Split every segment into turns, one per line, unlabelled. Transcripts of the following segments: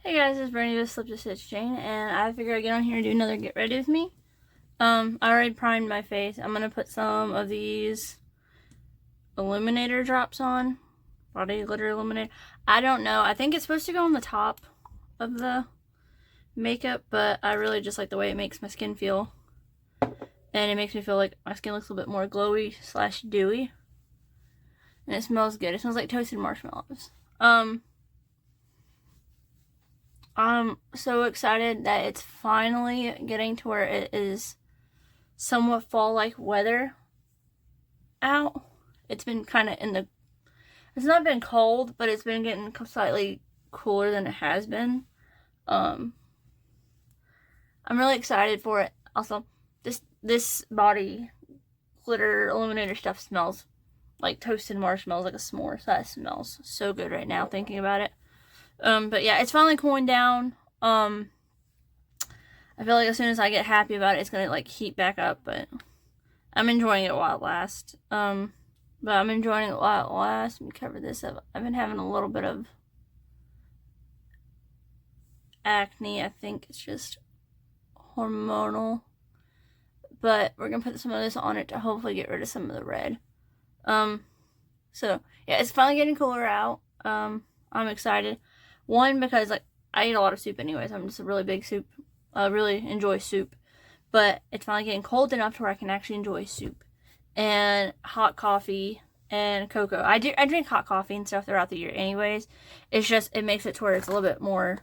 Hey guys, it's Brandy with Slip to Stitch Jane, and I figured I'd get on here and do another get ready with me. I already primed my face. I'm gonna put some of these illuminator drops on. Body glitter illuminator. I don't know. I think it's supposed to go on the top of the makeup, but I really just like the way it makes my skin feel. And it makes me feel like my skin looks a little bit more glowy / dewy. And it smells good. It smells like toasted marshmallows. I'm so excited that it's finally getting to where it is somewhat fall-like weather out. It's been kind of it's not been cold, but it's been getting slightly cooler than it has been. I'm really excited for it. Also, this body glitter illuminator stuff smells like toasted marshmallows, like a s'more. So that smells so good right now thinking about it. But yeah, it's finally cooling down. I feel like as soon as I get happy about it, it's gonna like heat back up, but I'm enjoying it while it lasts. But I'm enjoying it while it lasts. Let me cover this up. I've been having a little bit of acne. I think it's just hormonal. But we're gonna put some of this on it to hopefully get rid of some of the red. So yeah, it's finally getting cooler out. I'm excited. One, because like I eat a lot of soup anyways. I'm just a really big soup. I really enjoy soup. But it's finally getting cold enough to where I can actually enjoy soup. And hot coffee and cocoa. I drink hot coffee and stuff throughout the year anyways. It's just, it makes it to where it's a little bit more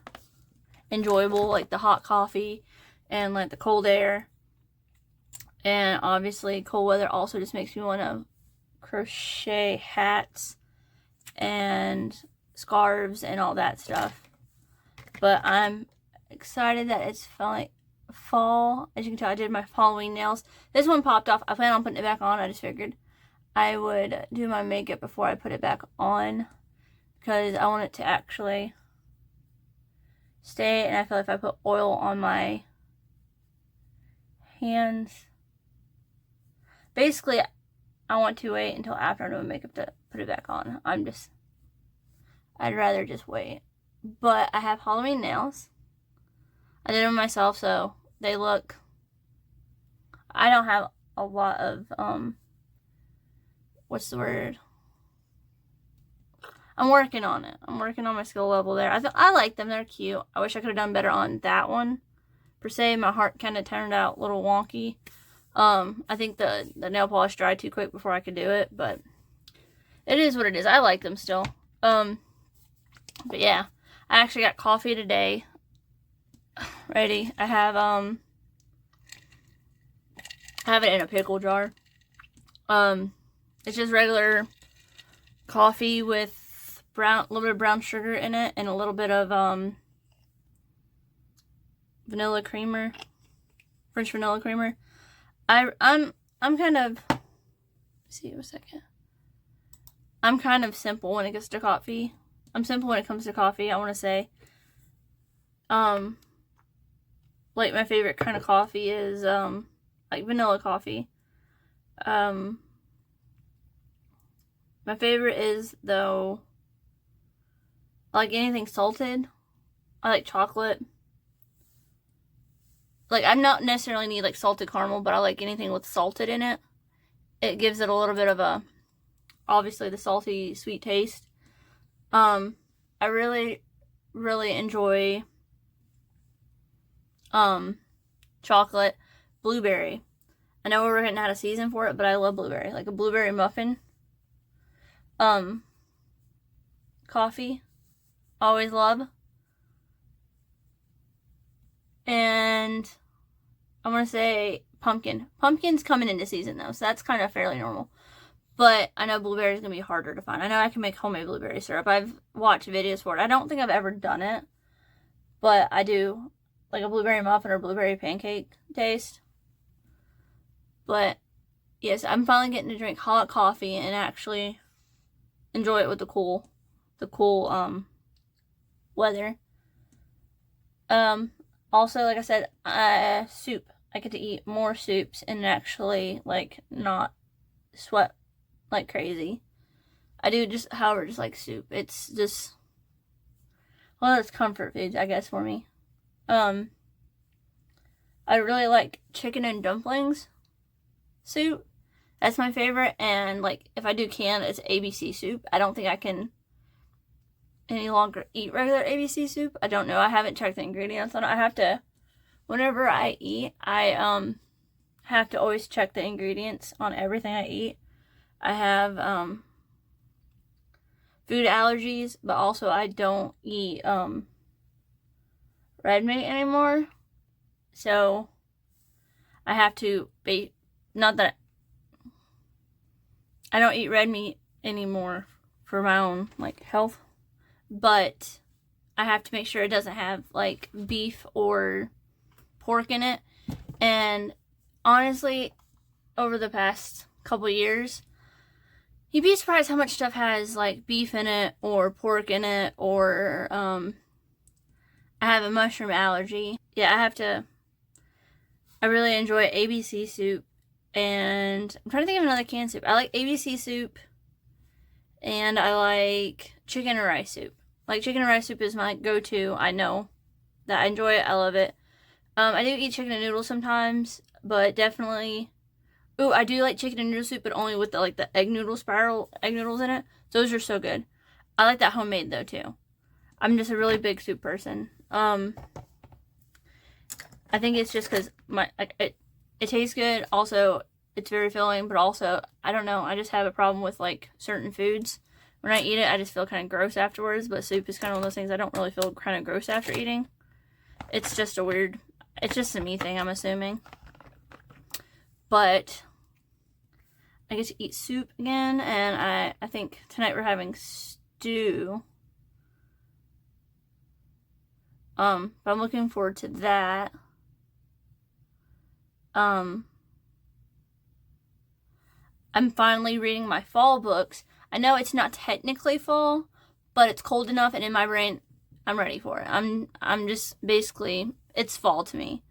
enjoyable. Like the hot coffee and like the cold air. And obviously cold weather also just makes me want to crochet hats and scarves and all that stuff. But I'm excited that it's finally fall. As you can tell, I did my Halloween nails. This one popped off. I plan on putting it back on. I just figured I would do my makeup before I put it back on, because I want it to actually stay. And I feel like if I put oil on my hands, basically I want to wait until after I'm doing makeup to put it back on. I'd rather just wait. But I have Halloween nails. I did them myself, so they look... I don't have a lot of, what's the word? I'm working on it. I'm working on my skill level there. I like them. They're cute. I wish I could have done better on that one. Per se, my heart kind of turned out a little wonky. I think the nail polish dried too quick before I could do it, but it is what it is. I like them still. But yeah, I actually got coffee today. Ready. I have it in a pickle jar. It's just regular coffee with a little bit of brown sugar in it and a little bit of vanilla creamer, French vanilla creamer. I'm kind of, see a second. I'm kind of simple when it gets to coffee. I'm simple when it comes to coffee, I want to say. Like my favorite kind of coffee is like vanilla coffee. My favorite is, though, I like anything salted. I like chocolate. Like, I'm not necessarily need like salted caramel, but I like anything with salted in it. It gives it a little bit of a, obviously, the salty, sweet taste. I really, really enjoy chocolate blueberry. I know we're getting out of season for it, but I love blueberry. Like a blueberry muffin. Coffee. Always love. And I'm going to say pumpkin. Pumpkin's coming into season though, so that's kind of fairly normal. But I know blueberry is going to be harder to find. I know I can make homemade blueberry syrup. I've watched videos for it. I don't think I've ever done it. But I do like a blueberry muffin or blueberry pancake taste. But yes, I'm finally getting to drink hot coffee and actually enjoy it with the cool weather. Also, like I said, soup. I get to eat more soups and actually like not sweat like crazy. I do just, however, just like soup. It's just well, it's comfort foods, I guess, for me. I really like chicken and dumplings soup. That's my favorite. And like, if I do can, it's ABC soup. I don't think I can any longer eat regular ABC soup. I don't know. I haven't checked the ingredients on it. I have to, whenever I eat, I have to always check the ingredients on everything I eat. I have food allergies, but also I don't eat red meat anymore. So I have to be, not that I don't eat red meat anymore for my own like health, but I have to make sure it doesn't have like beef or pork in it. And honestly, over the past couple years, you'd be surprised how much stuff has like beef in it or pork in it, or I have a mushroom allergy. Yeah, I really enjoy ABC soup, and I'm trying to think of another canned soup. I like ABC soup, and I like chicken and rice soup. Like, chicken and rice soup is my go-to. I know that I enjoy it. I love it. I do eat chicken and noodles sometimes, but definitely. Ooh, I do like chicken and noodle soup, but only with the egg noodle spiral egg noodles in it. Those are so good. I like that homemade though too. I'm just a really big soup person. I think it's just because it tastes good. Also, it's very filling, but also I don't know. I just have a problem with like certain foods. When I eat it, I just feel kind of gross afterwards. But soup is kind of one of those things I don't really feel kind of gross after eating. It's just it's just a me thing, I'm assuming. But I get to eat soup again, and I think tonight we're having stew. But I'm looking forward to that. I'm finally reading my fall books. I know it's not technically fall, but it's cold enough, and in my brain, I'm ready for it. I'm just basically, it's fall to me.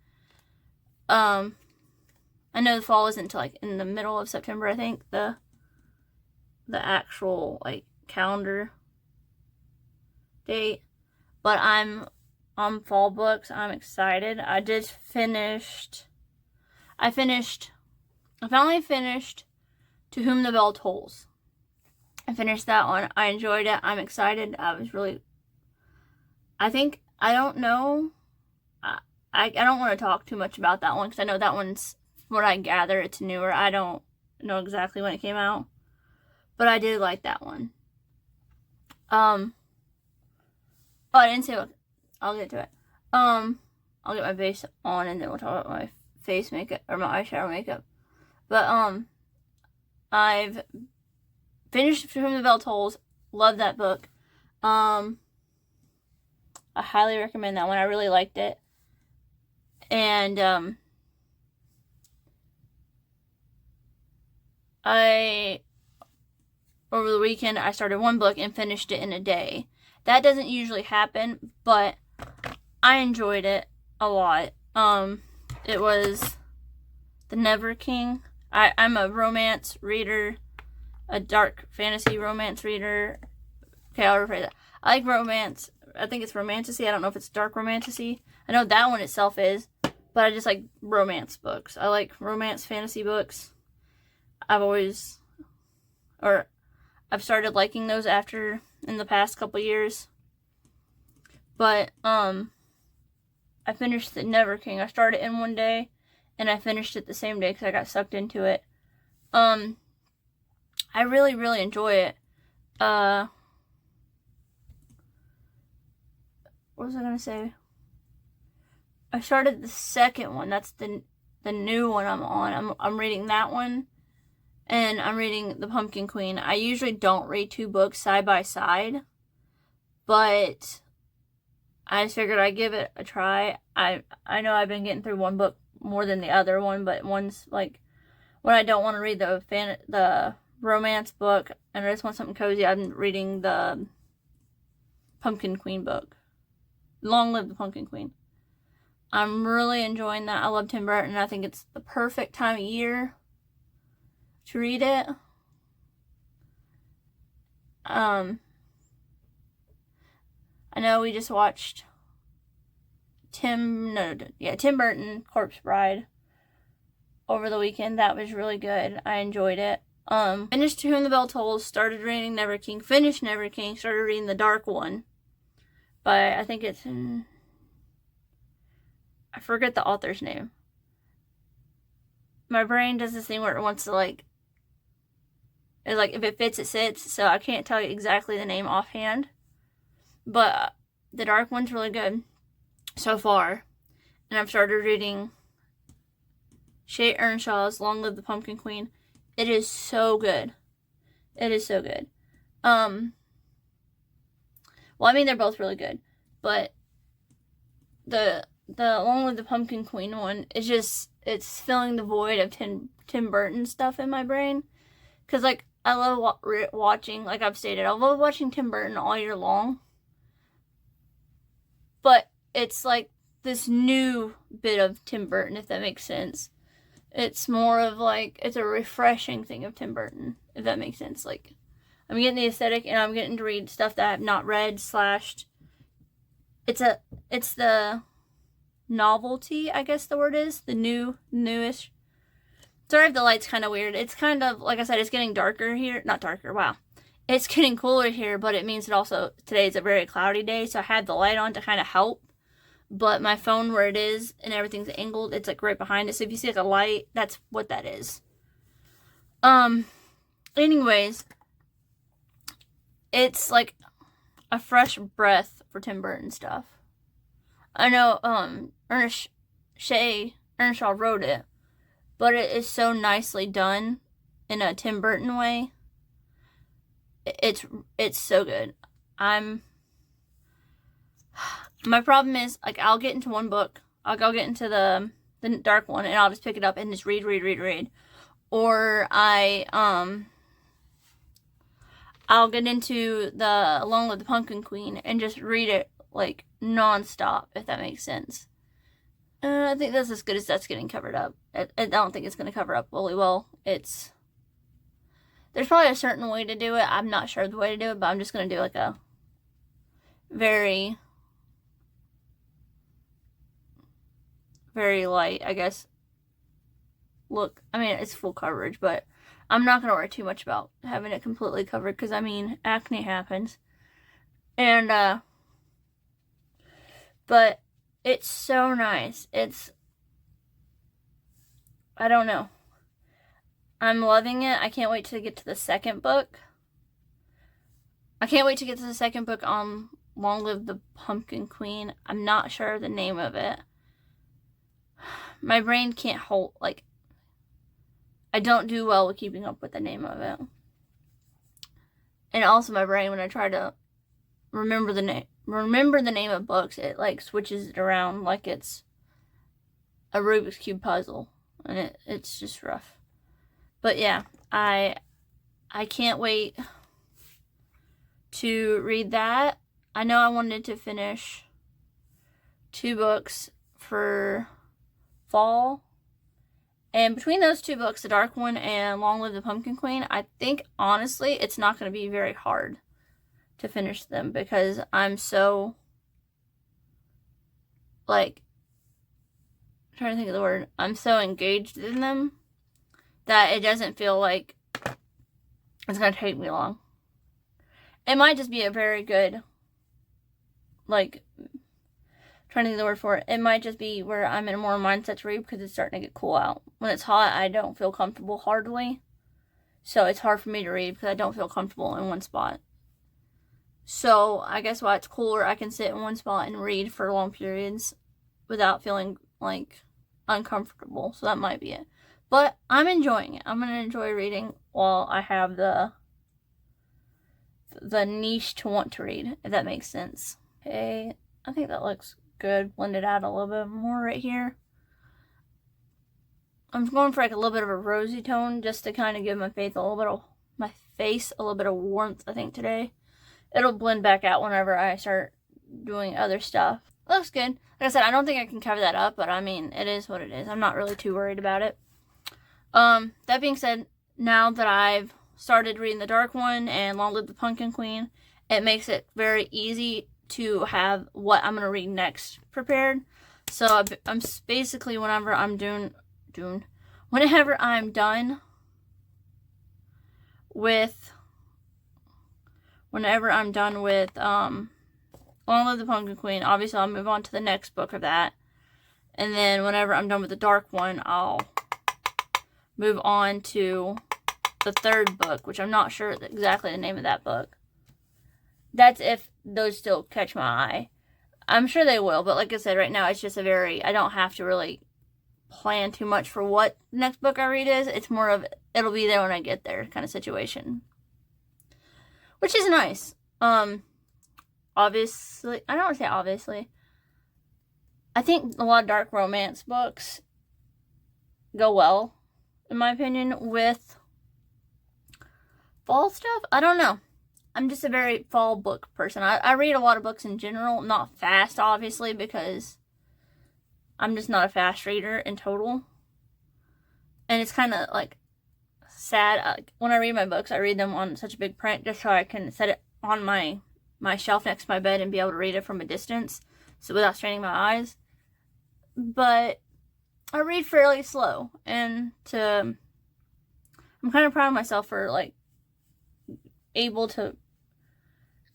I know the fall isn't until like in the middle of September, I think, the actual like calendar date. But I'm on fall books. I'm excited. I finally finished To Whom the Bell Tolls. I finished that one. I enjoyed it. I'm excited. I don't know. I don't want to talk too much about that one, because I know that one's, from what I gather, it's newer. I don't know exactly when it came out, but I did like that one. Oh, I didn't say what. I'll get to it. I'll get my base on, and then we'll talk about my face makeup, or my eyeshadow makeup. But I've finished To Whom the Bell Tolls. Love that book. I highly recommend that one. I really liked it. And over the weekend, I started one book and finished it in a day. That doesn't usually happen, but I enjoyed it a lot. It was The Never King. I'm a romance reader, a dark fantasy romance reader. Okay, I'll rephrase that. I like romance. I think it's romantasy. I don't know if it's dark romantasy. I know that one itself is, but I just like romance books. I like romance fantasy books. I've started liking those in the past couple years. But I finished The Never King. I started in one day, and I finished it the same day because I got sucked into it. I really, really enjoy it. What was I gonna say? I started the second one. That's the new one I'm on. I'm reading that one, and I'm reading The Pumpkin Queen. I usually don't read two books side by side, but I just figured I'd give it a try. I know I've been getting through one book more than the other one, but one's like, when I don't want to read the romance book and I just want something cozy, I'm reading the Pumpkin Queen book. Long Live the Pumpkin Queen. I'm really enjoying that. I love Tim Burton. I think it's the perfect time of year to read it. I know we just watched Tim Burton, Corpse Bride, over the weekend. That was really good. I enjoyed it. Finished To Whom the Bell Tolls, started reading Never King, finished Never King, started reading The Dark One. But I think it's in... I forget the author's name. My brain does this thing where it wants to, like... It's like, if it fits, it sits. So I can't tell you exactly the name offhand. But The Dark One's really good so far. And I've started reading Shay Earnshaw's Long Live the Pumpkin Queen. It is so good. It is so good. Well, I mean, they're both really good. But the Long Live the Pumpkin Queen one is just, it's filling the void of Tim Burton stuff in my brain. Because, like, I love watching, like I've stated, I love watching Tim Burton all year long. But it's like this new bit of Tim Burton, if that makes sense. It's more of like, it's a refreshing thing of Tim Burton, if that makes sense. Like, I'm getting the aesthetic and I'm getting to read stuff that I have not read, slashed. It's the novelty, I guess the word is. The newish. Sorry if the light's kind of weird. It's kind of, like I said, it's getting darker here. Not darker, wow. It's getting cooler here, but it means that also today is a very cloudy day, so I had the light on to kind of help. But my phone, where it is, and everything's angled, it's like right behind it. So if you see like a light, that's what that is. Anyways, it's like a fresh breath for Tim Burton stuff. I know, Shay Earnshaw wrote it, but it is so nicely done in a Tim Burton way. It's so good. My problem is, like, I'll get into one book, I'll get into the dark one, and I'll just pick it up and just read. Or I'll get into the Long Live the Pumpkin Queen and just read it, like, non-stop, if that makes sense. I think that's as good as that's getting covered up. I don't think it's going to cover up really well. There's probably a certain way to do it. I'm not sure the way to do it, but I'm just going to do, like, a very... very light, I guess. Look, I mean, it's full coverage, but I'm not going to worry too much about having it completely covered, because, I mean, acne happens. And, but it's so nice. I don't know. I'm loving it. I can't wait to get to the second book. I can't wait to get to the second book on Long Live the Pumpkin Queen. I'm not sure of the name of it. My brain can't hold, like, I don't do well with keeping up with the name of it. And also my brain, when I try to remember the name of books, it, like, switches it around like it's a Rubik's Cube puzzle. And it's just rough. But yeah, I can't wait to read that. I know I wanted to finish 2 books for fall, and between those 2 books, The Dark One and Long Live the Pumpkin Queen, I think honestly it's not going to be very hard to finish them, because I'm so, like, I'm trying to think of the word, I'm so engaged in them that it doesn't feel like it's going to take me long. It might just be a very good, like, trying to think of the word for it. It might just be where I'm in a more mindset to read, because it's starting to get cool out. When it's hot, I don't feel comfortable hardly. So it's hard for me to read because I don't feel comfortable in one spot. So I guess while it's cooler, I can sit in one spot and read for long periods without feeling, like, uncomfortable. So that might be it. But I'm enjoying it. I'm going to enjoy reading while I have the niche to want to read, if that makes sense. Okay, I think that looks good. Blend it out a little bit more right here. I'm going for, like, a little bit of a rosy tone, just to kind of give my face a little bit of warmth, I think, today. It'll blend back out whenever I start doing other stuff. It looks good. Like I said, I don't think I can cover that up, but I mean, it is what it is. I'm not really too worried about it. That being said, now that I've started reading The Dark One and Long Live the Pumpkin Queen, it makes it very easy to have what I'm gonna read next prepared. So I'm basically whenever I'm done with Long Live the Pumpkin Queen, obviously I'll move on to the next book of that. And then whenever I'm done with the dark one, I'll move on to the third book, which I'm not sure exactly the name of that book. That's if those still catch my eye. I'm sure they will, but like I said, right now it's just I don't have to really plan too much for what the next book I read is. It's more of, it'll be there when I get there kind of situation. Which is nice. Obviously, I don't want to say obviously. I think a lot of dark romance books go well, in my opinion, with fall stuff. I don't know. I'm just a very fall book person. I read a lot of books in general, not fast, obviously, because I'm just not a fast reader in total. And it's kind of like sad. When I read my books, I read them on such a big print just so I can set it on my shelf next to my bed and be able to read it from a distance, so without straining my eyes. But I read fairly slow, and I'm kind of proud of myself for like able to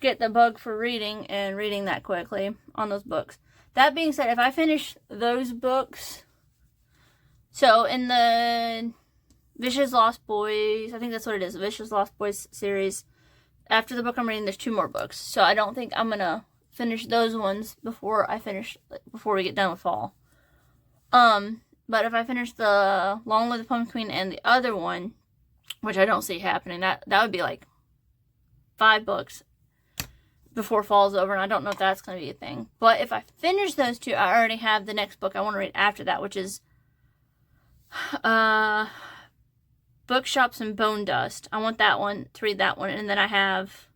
get the bug for reading and reading that quickly on those books. That being said, if I finish those books, so in the Vicious Lost Boys, I think that's what it is, the Vicious Lost Boys series, after the book I'm reading, there's 2 more books. So I don't think I'm gonna finish those ones before we get done with fall. But if I finish the Long Live the Pumpkin Queen and the other one, which I don't see happening, that would be like 5 books before fall's over, and I don't know if that's going to be a thing. But if I finish those 2, I already have the next book I want to read after that, which is Bookshops and Bone Dust. I want that one, to read that one, and then I've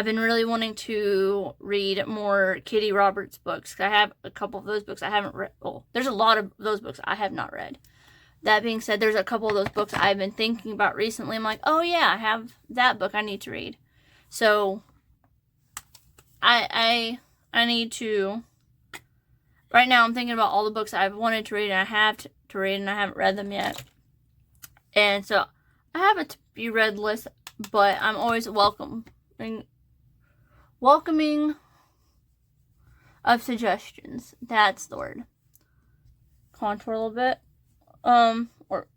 been really wanting to read more Kitty Roberts books. I have a couple of those books I haven't read. Well, there's a lot of those books I have not read. That being said, there's a couple of those books I've been thinking about recently. I'm like, oh yeah, I have that book I need to read. So I need to, right now I'm thinking about all the books I've wanted to read and I have to read and I haven't read them yet. And so I have a to be read list, but I'm always welcoming of suggestions. That's the word. Contour a little bit. Or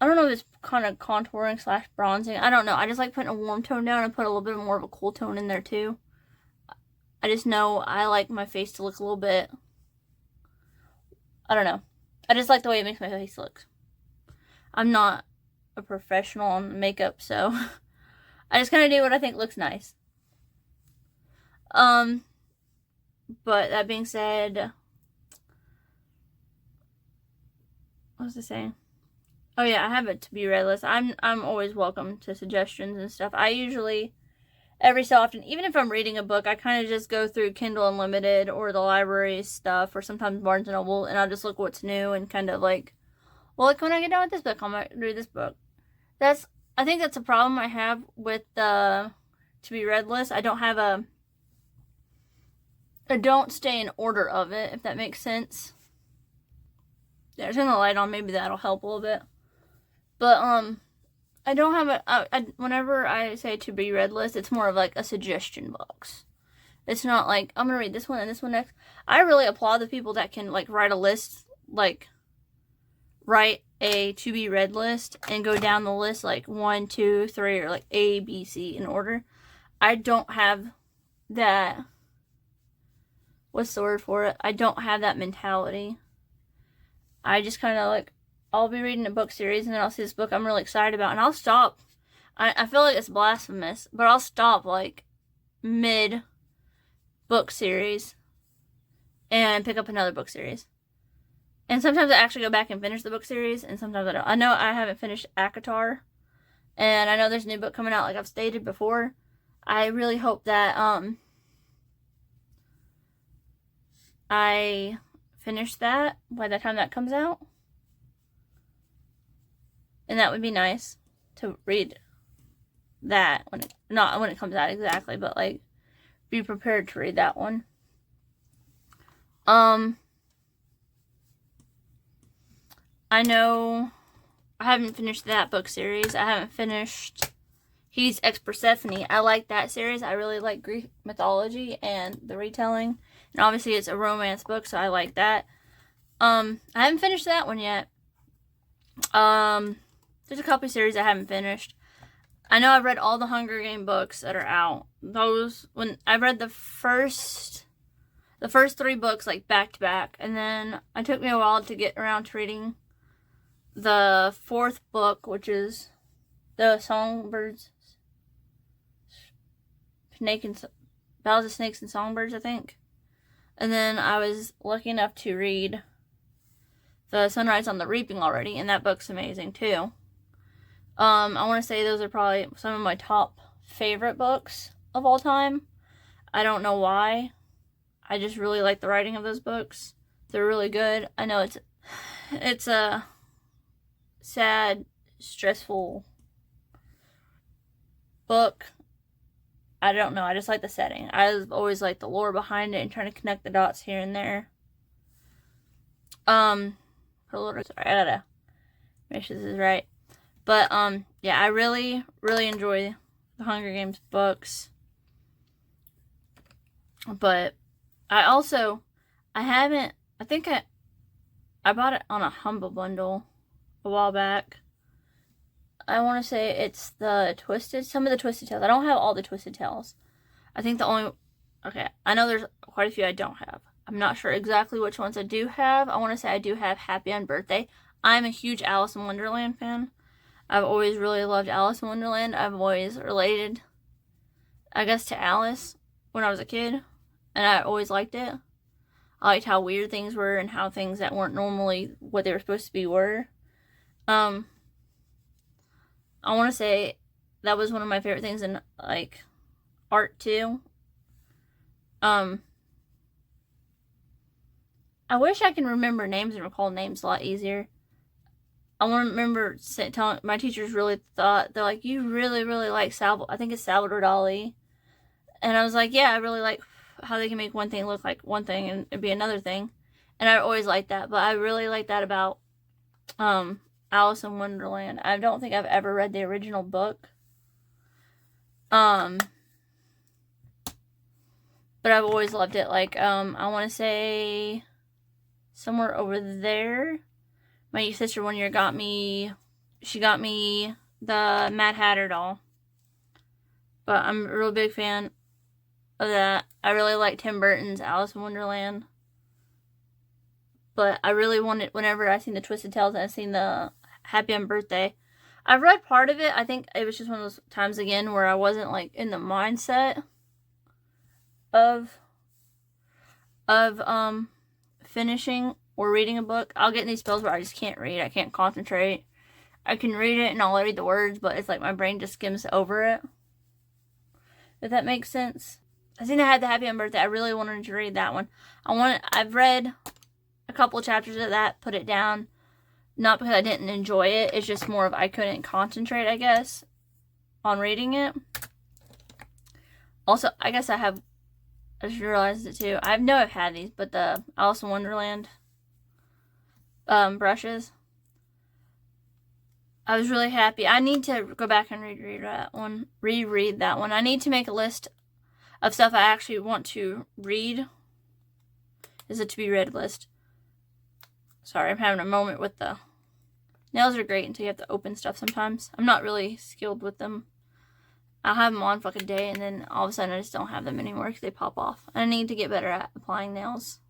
I don't know if it's kind of contouring / bronzing. I don't know. I just like putting a warm tone down and put a little bit more of a cool tone in there too. I just know I like my face to look a little bit, I don't know. I just like the way it makes my face look. I'm not a professional on makeup, so I just kind of do what I think looks nice. But that being said, what was I saying? Oh yeah, I have a to be read list. I'm always welcome to suggestions and stuff. I usually, every so often, even if I'm reading a book, I kind of just go through Kindle Unlimited or the library stuff, or sometimes Barnes & Noble, and I'll just look what's new and kind of like, well, like when I get done with this book, I might read this book. I think that's a problem I have with the to be read list. I don't stay in order of it, if that makes sense. Yeah, turn the light on, maybe that'll help a little bit. But, I don't have whenever I say to be read list, it's more of like a suggestion box. It's not like, I'm gonna read this one and this one next. I really applaud the people that can, like, write a list, like, write a to be read list and go down the list, like, 1, 2, 3, or like A, B, C in order. I don't have that, what's the word for it? I don't have that mentality. I just kind of like, I'll be reading a book series and then I'll see this book I'm really excited about and I'll stop. I feel like it's blasphemous, but I'll stop like mid book series and pick up another book series. And sometimes I actually go back and finish the book series, and sometimes I don't. I know I haven't finished ACOTAR, and I know there's a new book coming out, like I've stated before. I really hope that I finish that by the time that comes out. And that would be nice to read that not when it comes out exactly, but like be prepared to read that one. I know I haven't finished that book series. I haven't finished He's Ex Persephone. I like that series. I really like Greek mythology and the retelling. And obviously it's a romance book, so I like that. I haven't finished that one yet. There's a couple of series I haven't finished. I know I've read all the Hunger Game books that are out. Those, when I read the first 3 books like back to back, and then it took me a while to get around to reading the 4th book, which is the Songbirds, Battles of Snakes and Songbirds, I think. And then I was lucky enough to read the Sunrise on the Reaping already, and that book's amazing too. I want to say those are probably some of my top favorite books of all time. I don't know why. I just really like the writing of those books. They're really good. I know it's a sad, stressful book. I don't know. I just like the setting. I've always liked the lore behind it and trying to connect the dots here and there. Sorry, I gotta make sure this is right. But, yeah, I really, really enjoy the Hunger Games books. But I think I bought it on a Humble Bundle a while back. I want to say it's some of the Twisted Tales. I don't have all the Twisted Tales. I think I know there's quite a few I don't have. I'm not sure exactly which ones I do have. I want to say I do have Happy Unbirthday. I'm a huge Alice in Wonderland fan. I've always really loved Alice in Wonderland. I've always related, I guess, to Alice when I was a kid. And I always liked it. I liked how weird things were and how things that weren't normally what they were supposed to be were. I want to say that was one of my favorite things in, like, art, too. I wish I can remember names and recall names a lot easier. I want to remember telling my teachers they're like, you really, really like I think it's Salvador Dali. And I was like, yeah, I really like how they can make one thing look like one thing and it be another thing. And I always liked that. But I really like that about Alice in Wonderland. I don't think I've ever read the original book. But I've always loved it. Like, I want to say somewhere over there, my sister one year got me the Mad Hatter doll. But I'm a real big fan of that. I really like Tim Burton's Alice in Wonderland. But I really wanted, whenever I seen the Twisted Tales and I seen the Happy Unbirthday, I've read part of it. I think it was just one of those times again where I wasn't like in the mindset of finishing or reading a book. I'll get in these spells where I just can't read. I can't concentrate. I can read it and I'll read the words, but it's like my brain just skims over it. If that makes sense. I seen I had the Happy Unbirthday. I really wanted to read that one. I've read a couple of chapters of that, put it down. Not because I didn't enjoy it. It's just more of I couldn't concentrate, I guess, on reading it. Also, I guess I just realized it too. I know I've had these, but the Alice in Wonderland brushes. I was really happy. I need to go back and reread that one. I need to make a list of stuff I actually want to read. Is a to be read list. Sorry, I'm having a moment with the nails are great until you have to open stuff sometimes. I'm not really skilled with them. I'll have them on for like a day and then all of a sudden I just don't have them anymore because they pop off. I need to get better at applying nails.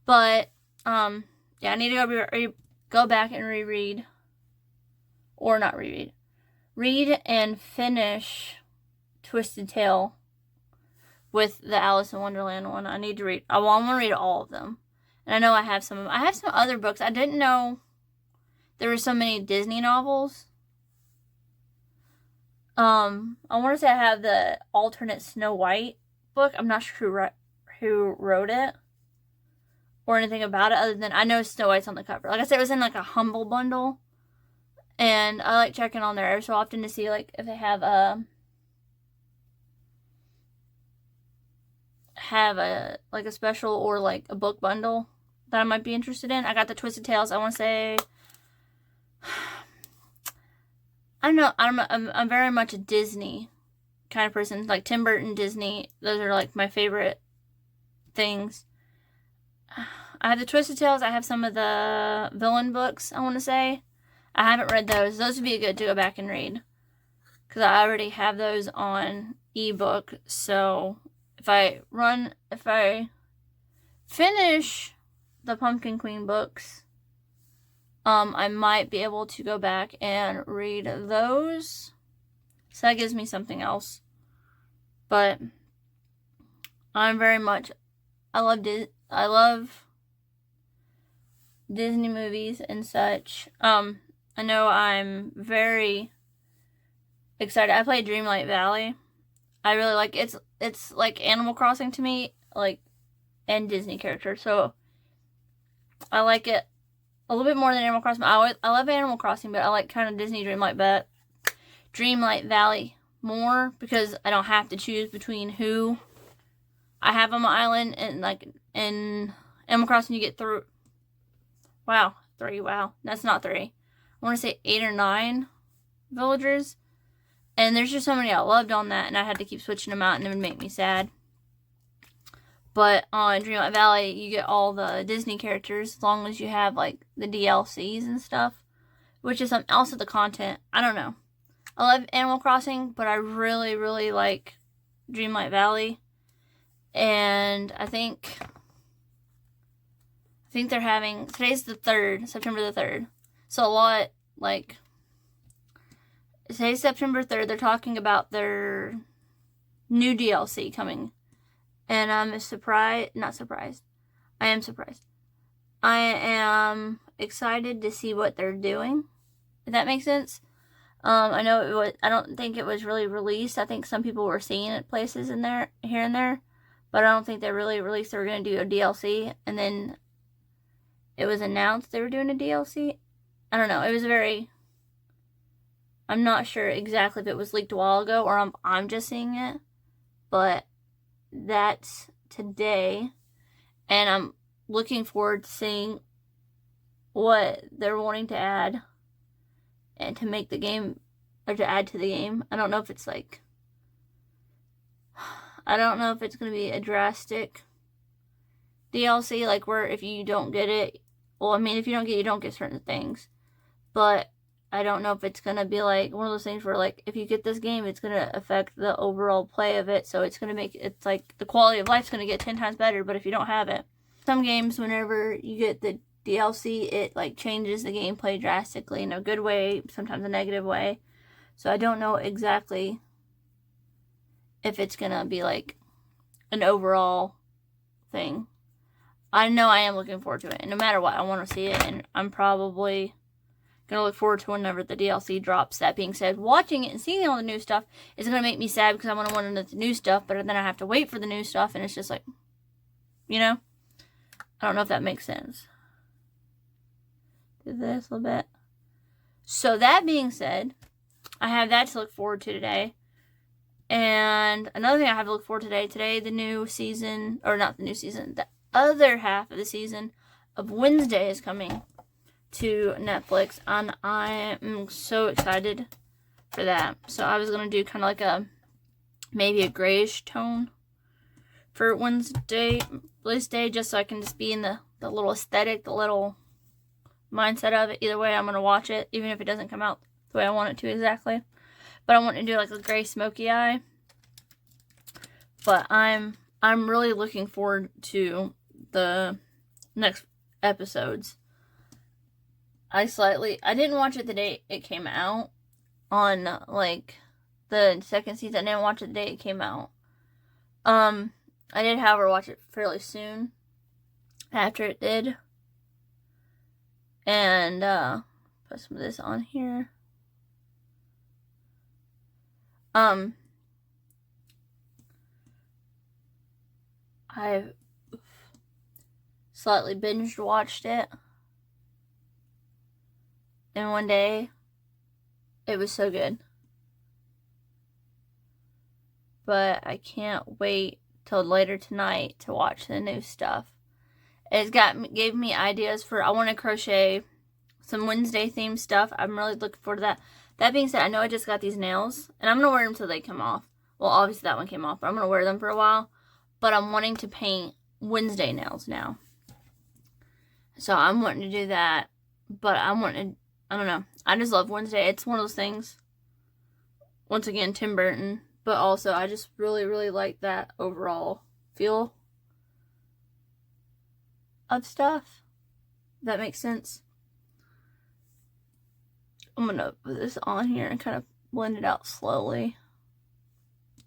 But, yeah, I need to go back and reread. Or not reread. Read and finish Twisted Tale with the Alice in Wonderland one. I need to read. I want to read all of them. And I know I have some of them. I have some other books. I didn't know there were so many Disney novels. I want to say I have the alternate Snow White book. I'm not sure who wrote it or anything about it other than I know Snow White's on the cover. Like I said, it was in like a Humble Bundle. And I like checking on there every so often to see like if they have have a special or like a book bundle that I might be interested in. I got the Twisted Tales. I want to say, I don't know. I'm very much a Disney kind of person. Like Tim Burton, Disney. Those are like my favorite things. I have the Twisted Tales. I have some of the villain books, I want to say. I haven't read those. Those would be good to go back and read, because I already have those on ebook. So if I finish the Pumpkin Queen books, I might be able to go back and read those. So that gives me something else. But I'm very much, I love Disney movies and such. I know I'm very excited. I played Dreamlight Valley. I really like it. It's like Animal Crossing to me, like, and Disney character. So I like it a little bit more than Animal Crossing. I love Animal Crossing, but I like kind of Disney Dreamlight Valley more, because I don't have to choose between who I have on my island. And like in Animal Crossing, you get through. Wow, 3. Wow, that's not 3. I want to say 8 or 9 villagers. And there's just so many I loved on that, and I had to keep switching them out, and it would make me sad. But on Dreamlight Valley, you get all the Disney characters, as long as you have like the DLCs and stuff, which is something else of the content. I don't know. I love Animal Crossing, but I really, really like Dreamlight Valley. And I think they're having, today's the 3rd, September the 3rd. So a lot, like, today's September 3rd, they're talking about their new DLC coming. And I'm not surprised. I am surprised. I am excited to see what they're doing, if that makes sense. I don't think it was really released. I think some people were seeing it places in there, here and there, but I don't think they really released they were going to do a DLC, and then it was announced they were doing a DLC. I don't know. It was I'm not sure exactly if it was leaked a while ago or I'm just seeing it, but that's today, and I'm looking forward to seeing what they're wanting to add and to make the game, or to add to the game. I don't know if it's going to be a drastic DLC, like where if you don't get it, well, I mean, if you don't get it, you don't get certain things. But I don't know if it's going to be like one of those things where, like, if you get this game, it's going to affect the overall play of it. So it's going to make, it's like the quality of life's going to get 10 times better. But if you don't have it, some games, whenever you get the DLC, it like changes the gameplay drastically in a good way, sometimes a negative way. So I don't know exactly if it's going to be like an overall thing. I know I am looking forward to it. And no matter what, I want to see it. And I'm probably going to look forward to whenever the DLC drops. That being said, watching it and seeing all the new stuff is going to make me sad, because I want to know the new stuff, but then I have to wait for the new stuff, and it's just like, you know? I don't know if that makes sense. Do this a little bit. So that being said, I have that to look forward to today. And another thing I have to look forward to today, the new season, or not the new season, the other half of the season of Wednesday is coming to Netflix, and I am so excited for that. So I was going to do kind of like maybe a grayish tone for Wednesday, just so I can just be in the little aesthetic, the little mindset of it. Either way, I'm going to watch it, even if it doesn't come out the way I want it to exactly. But I want to do like a gray smoky eye. But I'm really looking forward to the next episodes. I didn't watch it the day it came out on like the second season. I didn't watch it the day it came out. I did, however, watch it fairly soon after it did. And put some of this on here. I've slightly binged watched it in one day. It was so good. But I can't wait till later tonight to watch the new stuff. Gave me ideas for, I want to crochet some Wednesday themed stuff. I'm really looking forward to that. That being said, I know I just got these nails, and I'm going to wear them till they come off. Well, obviously that one came off, but I'm going to wear them for a while. But I'm wanting to paint Wednesday nails now. So I'm wanting to do that. But I don't know. I just love Wednesday. It's one of those things. Once again, Tim Burton. But also, I just really, really like that overall feel of stuff. If that makes sense. I'm going to put this on here and kind of blend it out slowly.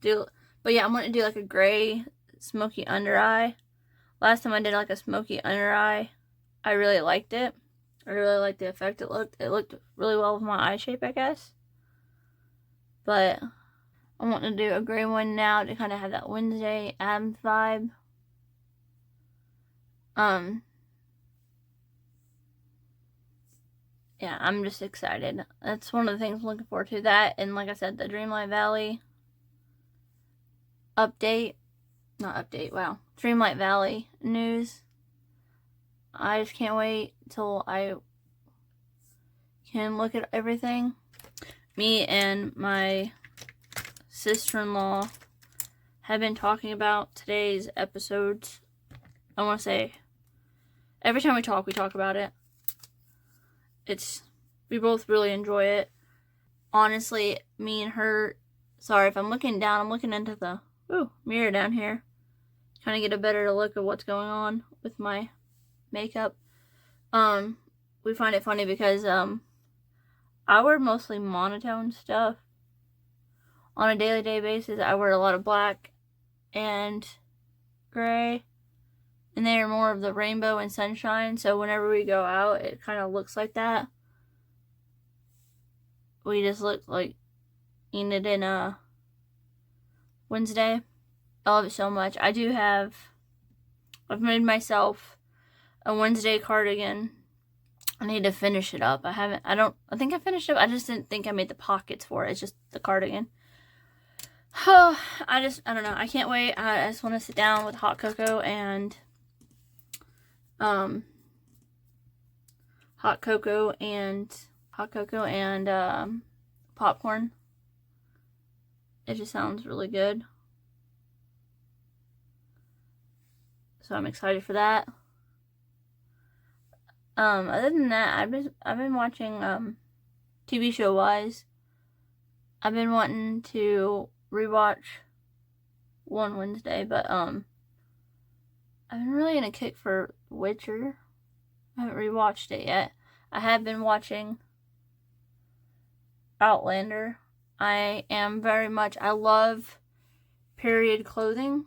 But yeah, I'm going to do like a gray smoky under eye. Last time I did like a smoky under eye, I really liked it. I really liked the effect it looked. It looked really well with my eye shape, I guess. But I want to do a gray one now to kind of have that Wednesday Addams vibe. Yeah, I'm just excited. That's one of the things I'm looking forward to. That, and like I said, the Dreamlight Valley update. Not update, wow. Dreamlight Valley news. I just can't wait till I can look at everything. Me and my sister-in-law have been talking about today's episodes. I want to say, every time we talk about it. We both really enjoy it. Honestly, me and her, sorry if I'm looking down, I'm looking into the mirror down here. Kind of get a better look of what's going on with my makeup. We find it funny because I wear mostly monotone stuff on a daily basis. I wear a lot of black and gray, and they are more of the rainbow and sunshine, so whenever we go out it kind of looks like that. We just look like Enid in Wednesday. I love it so much. I've made myself a Wednesday cardigan. I need to finish it up. I think I finished it. I just didn't think I made the pockets for it. It's just the cardigan. Oh, I don't know. I can't wait. I just want to sit down with hot cocoa and popcorn. It just sounds really good. So I'm excited for that. Other than that, I've been watching TV show wise. I've been wanting to rewatch One Wednesday, but I've been really in a kick for Witcher. I haven't rewatched it yet. I have been watching Outlander. I love period clothing,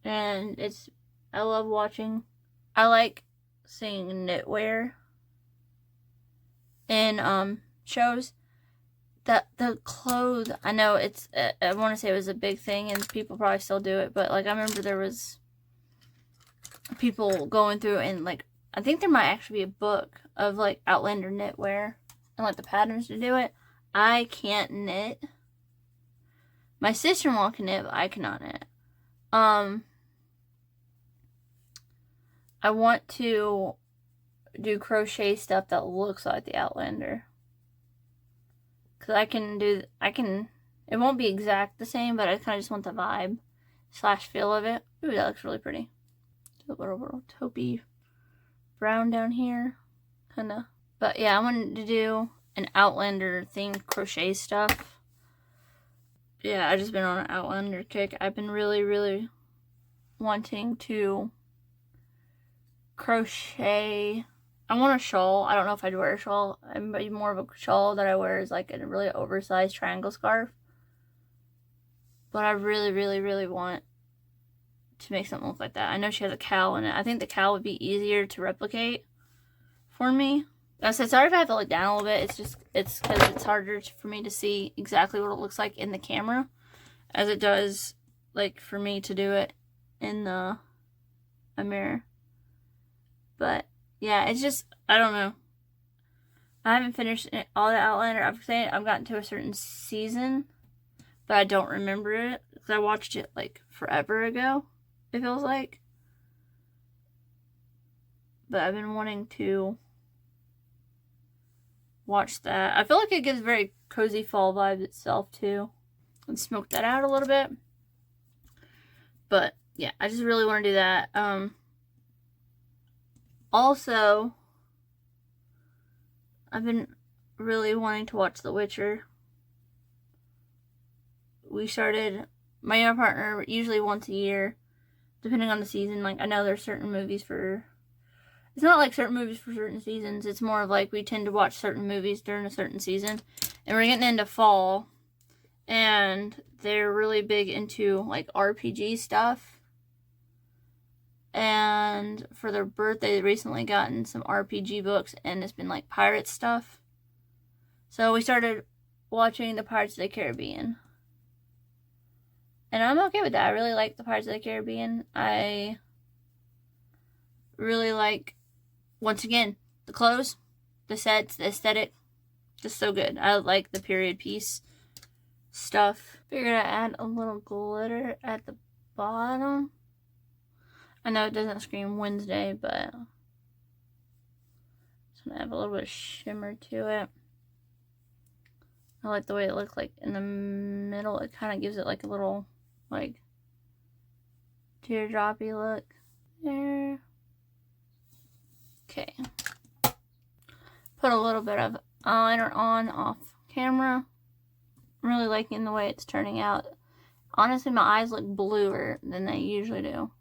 and I like seeing knitwear in shows. That the clothes, I know I want to say it was a big thing and people probably still do it, but like I remember there was people going through and like I think there might actually be a book of like Outlander knitwear and like the patterns to do it. I can't knit. My sister-in-law can knit, but I cannot knit. I want to do crochet stuff that looks like the Outlander. Because it won't be exact the same, but I kind of just want the vibe / feel of it. Ooh, that looks really pretty. A little taupey brown down here. Kind of. But yeah, I wanted to do an Outlander themed crochet stuff. Yeah, I've just been on an Outlander kick. I've been really, really wanting to crochet. I want a shawl. I don't know if I'd wear a shawl. I'm more of a shawl that I wear is like a really oversized triangle scarf. But I really, really, really want to make something look like that. I know she has a cowl in it. I think the cowl would be easier to replicate for me. I said, sorry if I have to look down a little bit. It's because it's harder for me to see exactly what it looks like in the camera as it does like for me to do it in a mirror. But yeah, it's just, I don't know. I haven't finished all the Outlander. I've gotten to a certain season, but I don't remember it because I watched it like forever ago, it feels like. But I've been wanting to watch that. I feel like it gives very cozy fall vibes itself too. And smoke that out a little bit. But yeah, I just really want to do that. Also, I've been really wanting to watch The Witcher. We started, my and my partner, usually once a year, depending on the season. Like, I know there's certain movies for, it's not like certain movies for certain seasons. It's more of like we tend to watch certain movies during a certain season. And we're getting into fall, and they're really big into like RPG stuff. And for their birthday, they recently gotten some RPG books, and it's been like pirate stuff. So we started watching the Pirates of the Caribbean. And I'm okay with that. I really like the Pirates of the Caribbean. I really like, once again, the clothes, the sets, the aesthetic. Just so good. I like the period piece stuff. Figured I'd add a little glitter at the bottom. I know it doesn't scream Wednesday, but it's gonna have a little bit of shimmer to it. I like the way it looks like in the middle. It kind of gives it like a little, like, teardroppy look there. Okay. Put a little bit of eyeliner on off camera. I'm really liking the way it's turning out. Honestly, my eyes look bluer than they usually do.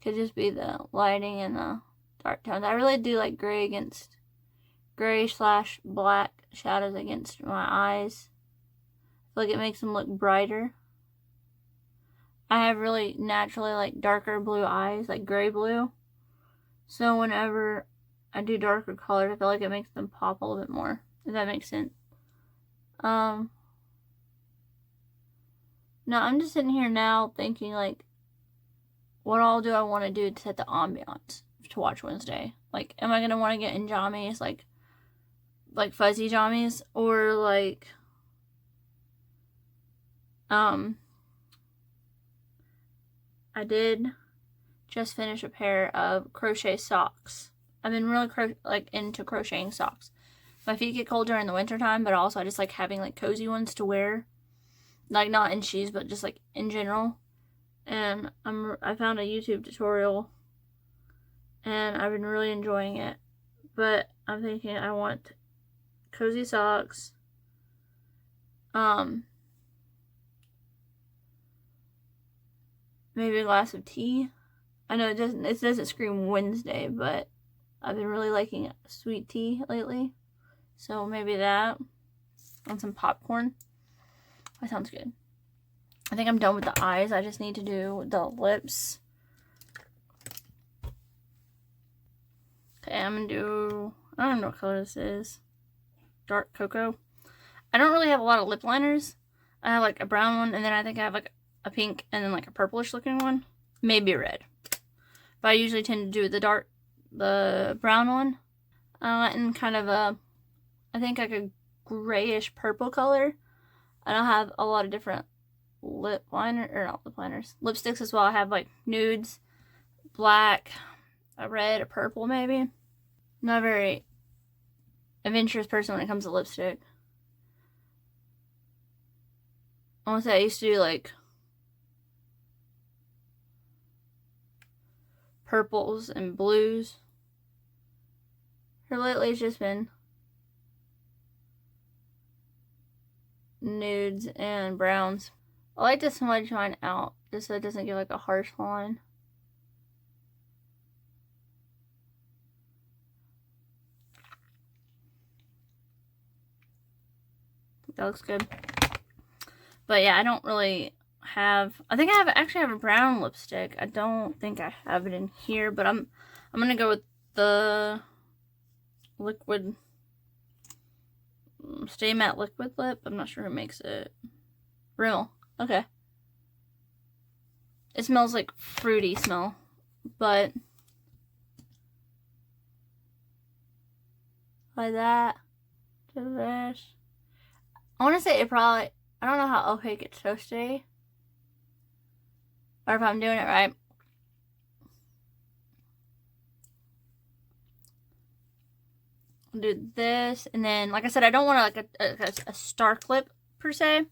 Could just be the lighting and the dark tones. I really do like gray/black shadows against my eyes. I feel like it makes them look brighter. I have really naturally like darker blue eyes, like gray blue. So whenever I do darker colors, I feel like it makes them pop a little bit more, if that makes sense. No, I'm just sitting here now thinking like, what all do I want to do to set the ambiance to watch Wednesday? Like, am I going to want to get in jammies, like fuzzy jammies, or like, I did just finish a pair of crochet socks. I've been really into crocheting socks. My feet get cold during the winter time, but also I just like having like cozy ones to wear, like not in shoes, but just like in general. And I found a YouTube tutorial, and I've been really enjoying it. But I'm thinking I want cozy socks. Maybe a glass of tea. I know it doesn't scream Wednesday, but I've been really liking sweet tea lately. So maybe that. And some popcorn. That sounds good. I think I'm done with the eyes. I just need to do the lips. Okay, I'm gonna do, I don't know what color this is. Dark cocoa. I don't really have a lot of lip liners. I have like a brown one, and then I think I have like a pink, and then like a purplish looking one. Maybe red. But I usually tend to do the brown one. And kind of I think like a grayish purple color. And I'll have a lot of different lipsticks as well. I have like nudes, black, a red, a purple maybe. Not a very adventurous person when it comes to lipstick. I want to say I used to do like purples and blues. Here lately it's just been nudes and browns. I like to smudge mine out just so it doesn't get like a harsh line. That looks good. But yeah, I don't really have, I think I actually have a brown lipstick. I don't think I have it in here, but I'm gonna go with the liquid Stay Matte Liquid Lip. I'm not sure who makes it. Rimmel. Okay. It smells like fruity smell, but like that to this. I want to say it probably, I don't know how opaque it's supposed to be. or if I'm doing it right. I'll do this, and then, like I said, I don't want a star clip per se.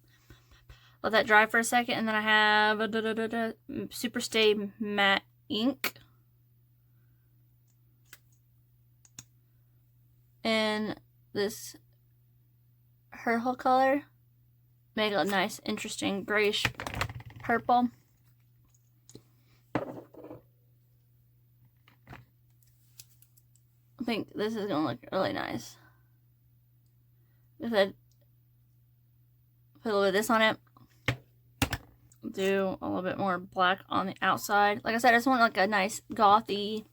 Let that dry for a second, and then I have a Super Stay Matte Ink. And this Herhel color. Make a nice, interesting grayish purple. I think this is gonna look really nice. If I put a little bit of this on it, do a little bit more black on the outside. Like I said, I just want like a nice gothy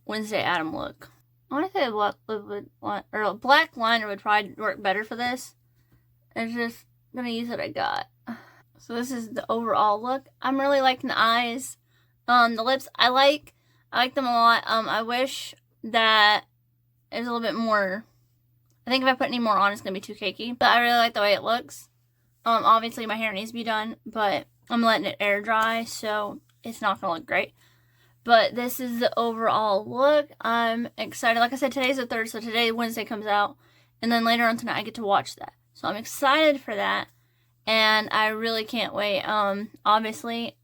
Wednesday Adam look. I want to say a black liner would probably work better for this. I'm just gonna use what I got. So this is the overall look. I'm really liking the eyes. The lips, I like them a lot. I wish that it was a little bit more. I think if I put any more on, it's gonna be too cakey. But I really like the way it looks. Obviously my hair needs to be done, but I'm letting it air dry, so it's not gonna look great. But this is the overall look. I'm excited. Like I said, today's the 3rd, so today, Wednesday, comes out. And then later on tonight, I get to watch that. So I'm excited for that. And I really can't wait. Obviously,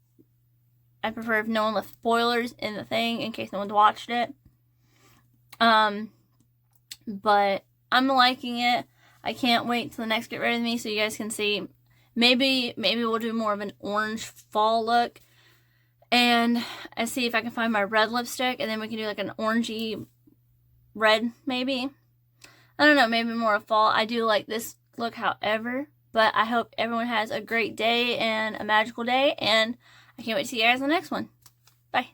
I prefer if no one left spoilers in the thing in case no one's watched it. But I'm liking it. I can't wait till the next Get Ready With Me so you guys can see. Maybe we'll do more of an orange fall look. And I see if I can find my red lipstick, and then we can do like an orangey red, maybe. I don't know, maybe more of fall. I do like this look, however, but I hope everyone has a great day and a magical day, and I can't wait to see you guys in the next one. Bye.